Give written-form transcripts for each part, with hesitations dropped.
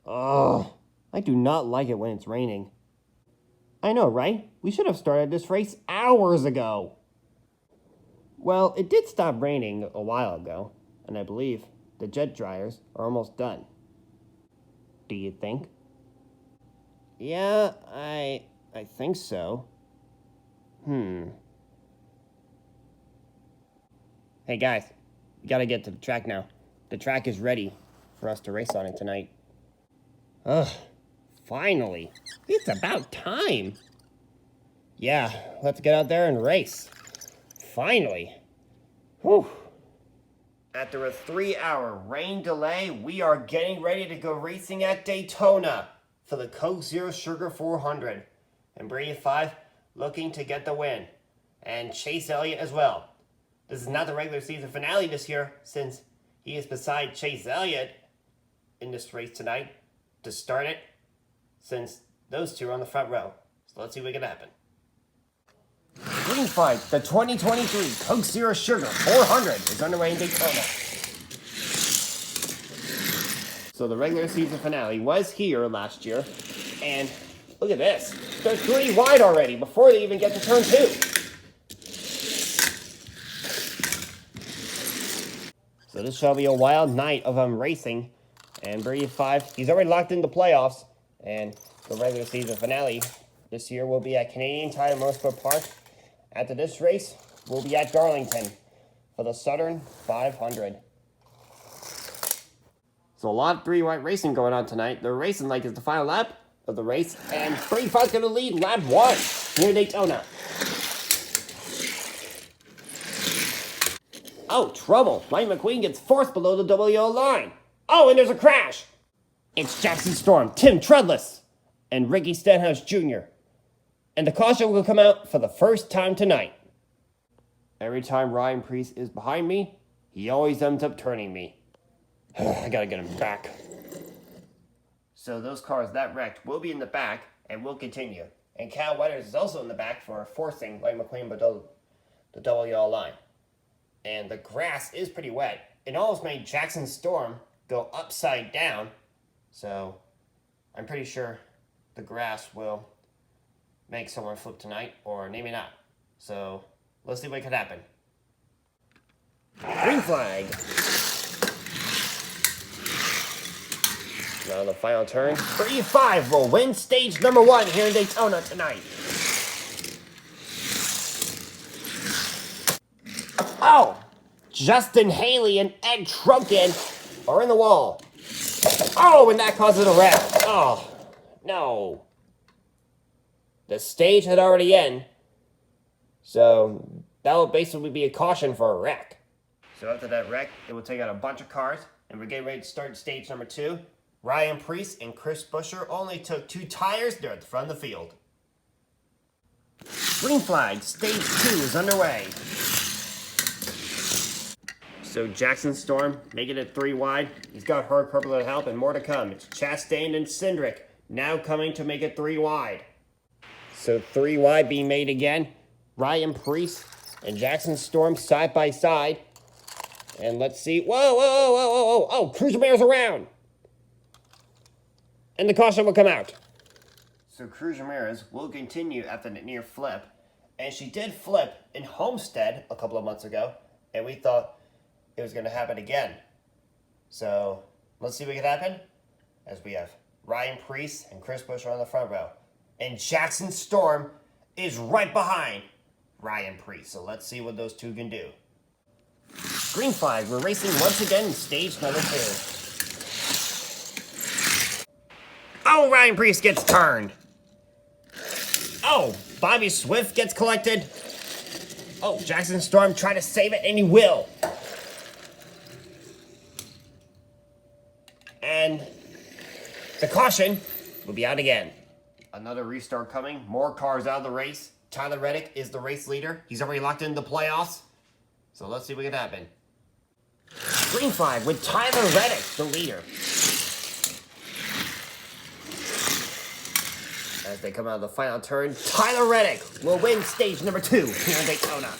Oh, I do not like it when it's raining. I know, right? We should have started this race hours ago. Well, it did stop raining a while ago, and I believe the jet dryers are almost done. Do you think? Yeah, I think so. Hmm. Hey guys, we gotta get to the track now. The track is ready for us to race on it tonight. Ugh, finally. It's about time. Yeah, let's get out there and race. Finally. Whew. After a 3-hour rain delay, we are getting ready to go racing at Daytona for the Coke Zero Sugar 400. And Brady 5 looking to get the win. And Chase Elliott as well. This is not the regular season finale this year, since he is beside Chase Elliott in this race tonight to start it, since those two are on the front row. So let's see what can happen. Green flag, the 2023 Coke Zero Sugar 400 is underway in Daytona. So the regular season finale was here last year, and look at this. They're 3 wide already before they even get to turn 2. So this shall be a wild night of racing, and Brady 5, he's already locked in the playoffs, and the regular season finale this year will be at Canadian Tire Motorsport Park. After this race, we'll be at Darlington for the Southern 500. So a lot of 3-wide racing going on tonight. The racing like is the final lap of the race, and Brady 5's going to lead lap 1 near Daytona. Oh, trouble. Mike McQueen gets forced below the double yellow line. Oh, and there's a crash. It's Jackson Storm, Tim Treadless, and Ricky Stenhouse Jr. And the caution will come out for the first time tonight. Every time Ryan Preece is behind me, he always ends up turning me. I gotta get him back. So those cars that wrecked will be in the back and will continue. And Cal Weathers is also in the back for forcing Mike McQueen below the double yellow line. And the grass is pretty wet. It almost made Jackson Storm go upside down. So I'm pretty sure the grass will make someone flip tonight, or maybe not. So let's see what could happen. Green flag. Now the final turn. 35 will win stage number 1 here in Daytona tonight. Oh! Justin Haley and Ed Trunken are in the wall. Oh, and that causes a wreck. Oh, no. The stage had already ended, so that will basically be a caution for a wreck. So after that wreck, it will take out a bunch of cars, and we're getting ready to start stage number 2. Ryan Preece and Chris Buescher only took 2 tires. They're at the front of the field. Green flag, stage 2 is underway. So Jackson Storm making it 3 wide. He's got Herc Purple to help, and more to come. It's Chastain and Cindric now coming to make it 3 wide. So 3 wide being made again. Ryan Preece and Jackson Storm side by side. And let's see. Whoa, whoa, whoa, whoa, whoa, whoa. Oh, Cruz Ramirez around. And the caution will come out. So Cruz Ramirez will continue after the near flip. And she did flip in Homestead a couple of months ago. And we thought it was going to happen again. So let's see what can happen. As we have Ryan Preece and Chris Buescher on the front row. And Jackson Storm is right behind Ryan Preece. So let's see what those two can do. Green flag. We're racing once again in stage number 2. Oh, Ryan Preece gets turned. Oh, Bobby Swift gets collected. Oh, Jackson Storm trying to save it, and he will. And the caution will be out again. Another restart coming. More cars out of the race. Tyler Reddick is the race leader. He's already locked into the playoffs. So let's see what can happen. Green flag with Tyler Reddick, the leader. As they come out of the final turn, Tyler Reddick will win stage number 2 here in Daytona.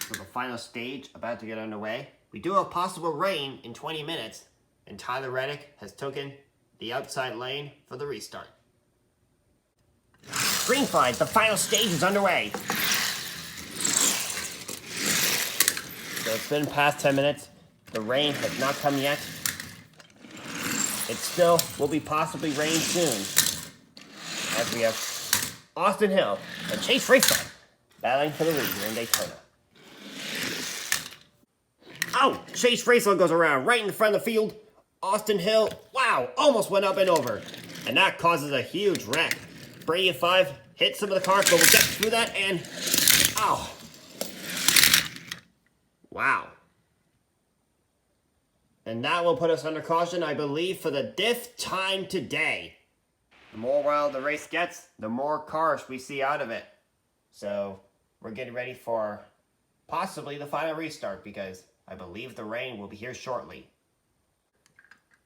So the final stage about to get underway. We do have possible rain in 20 minutes, and Tyler Reddick has taken the outside lane for the restart. Green flag, the final stage is underway. So it's been past 10 minutes. The rain has not come yet. It still will be possibly rain soon, as we have Austin Hill and Chase Raceway battling for the lead here in Daytona. Oh, Chase Raceway goes around right in the front of the field. Austin Hill, wow, almost went up and over. And that causes a huge wreck. Brady at 5 hit some of the cars, but we'll get through that and... Ow. Wow. And that will put us under caution, I believe, for the 5th time today. The more wild the race gets, the more cars we see out of it. So, we're getting ready for possibly the final restart, because I believe the rain will be here shortly.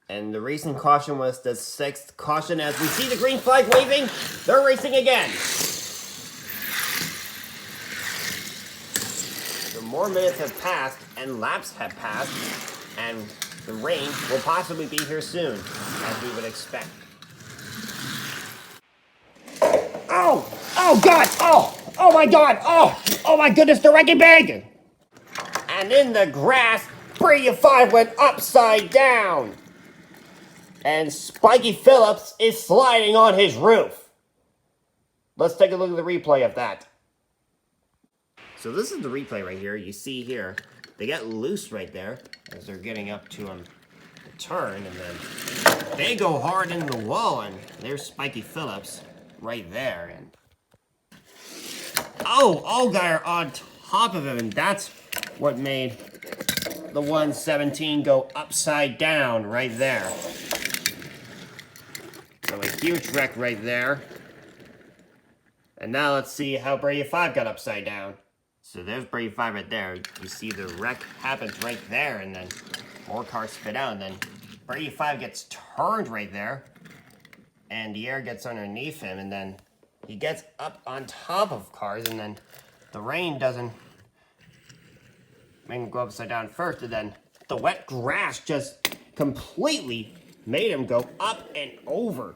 And the racing caution was the 6th caution. As we see the green flag waving, they're racing again. The more minutes have passed and laps have passed, and the rain will possibly be here soon, as we would expect. Oh! Oh God! Oh my God! Oh my goodness, they're wrecking big! And in the grass, Brady 5 went upside down. And Spiky Phillips is sliding on his roof. Let's take a look at the replay of that. So this is the replay right here. You see here, they get loose right there as they're getting up to the turn, and then they go hard into the wall, and there's Spiky Phillips right there. And Allgaier on top of him, and that's what made the 117 go upside down right there. So a huge wreck right there. And now let's see how Brady 5 got upside down. So there's Brady 5 right there. You see the wreck happens right there, and then more cars spit out, and then Brady 5 gets turned right there, and the air gets underneath him, and then he gets up on top of cars, and then the rain doesn't make him go upside down first, and then the wet grass just completely made him go up and over.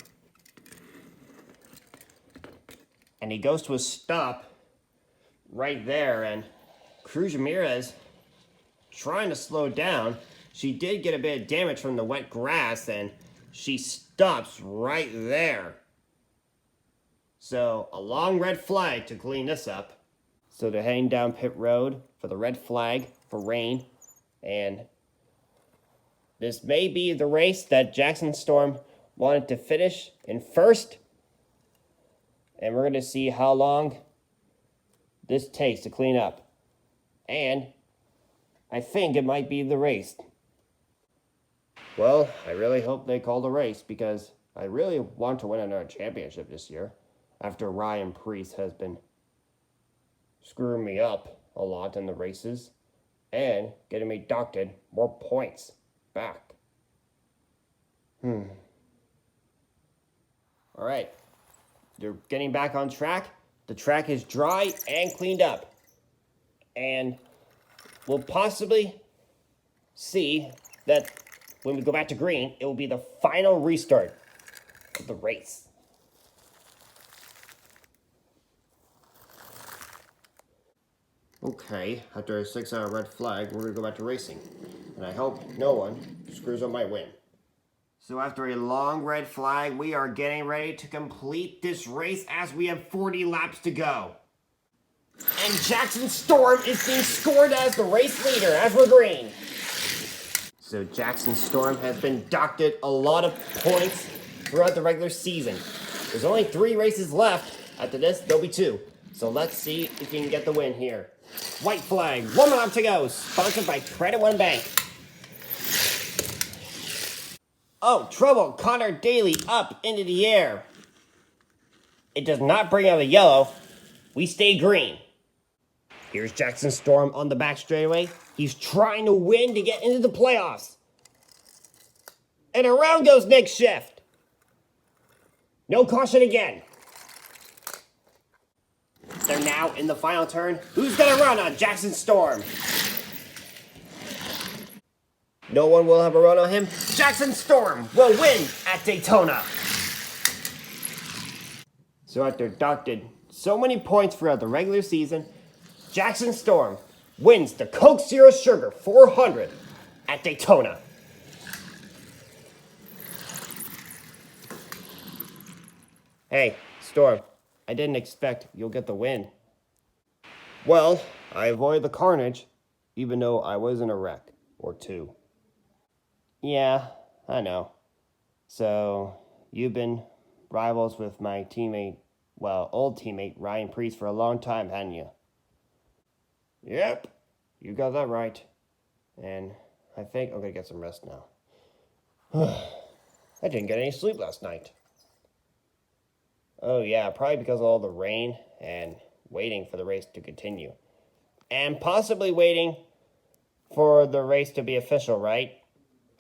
And he goes to a stop right there, and Cruz Ramirez trying to slow down. She did get a bit of damage from the wet grass, and she stops right there. So a long red flag to clean this up. So they're heading down pit road for the red flag for rain, and this may be the race that Jackson Storm wanted to finish in first. And we're going to see how long this takes to clean up. And I think it might be the race. Well, I really hope they call the race, because I really want to win another championship this year, after Ryan Preece has been screwing me up a lot in the races and getting me docked more points back. All right. They're getting back on track. The track is dry and cleaned up. And we'll possibly see that when we go back to green, it will be the final restart of the race. Okay, after a 6-hour red flag, we're going to go back to racing. And I hope no one screws up my win. So after a long red flag, we are getting ready to complete this race as we have 40 laps to go. And Jackson Storm is being scored as the race leader as we're green. So Jackson Storm has been docked a lot of points throughout the regular season. There's only 3 races left. After this, there'll be 2. So let's see if he can get the win here. White flag, 1 lap to go. Sponsored by Credit One Bank. Oh, trouble. Connor Daly up into the air. It does not bring out a yellow. We stay green. Here's Jackson Storm on the back straightaway. He's trying to win to get into the playoffs. And around goes Nick Shift. No caution again. So now, in the final turn, who's gonna run on Jackson Storm? No one will have a run on him. Jackson Storm will win at Daytona. So after doctored so many points throughout the regular season, Jackson Storm wins the Coke Zero Sugar 400 at Daytona. Hey, Storm, I didn't expect you'll get the win. Well, I avoided the carnage, even though I was in a wreck or two. Yeah, I know. So, you've been rivals with my teammate, well, old teammate, Ryan Priest for a long time, hadn't you? Yep, you got that right. And I think I'm gonna get some rest now. I didn't get any sleep last night. Oh, yeah, probably because of all the rain and waiting for the race to continue. And possibly waiting for the race to be official, right?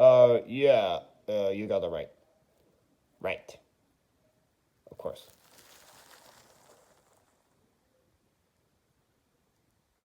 Yeah, you got that right. Right. Of course.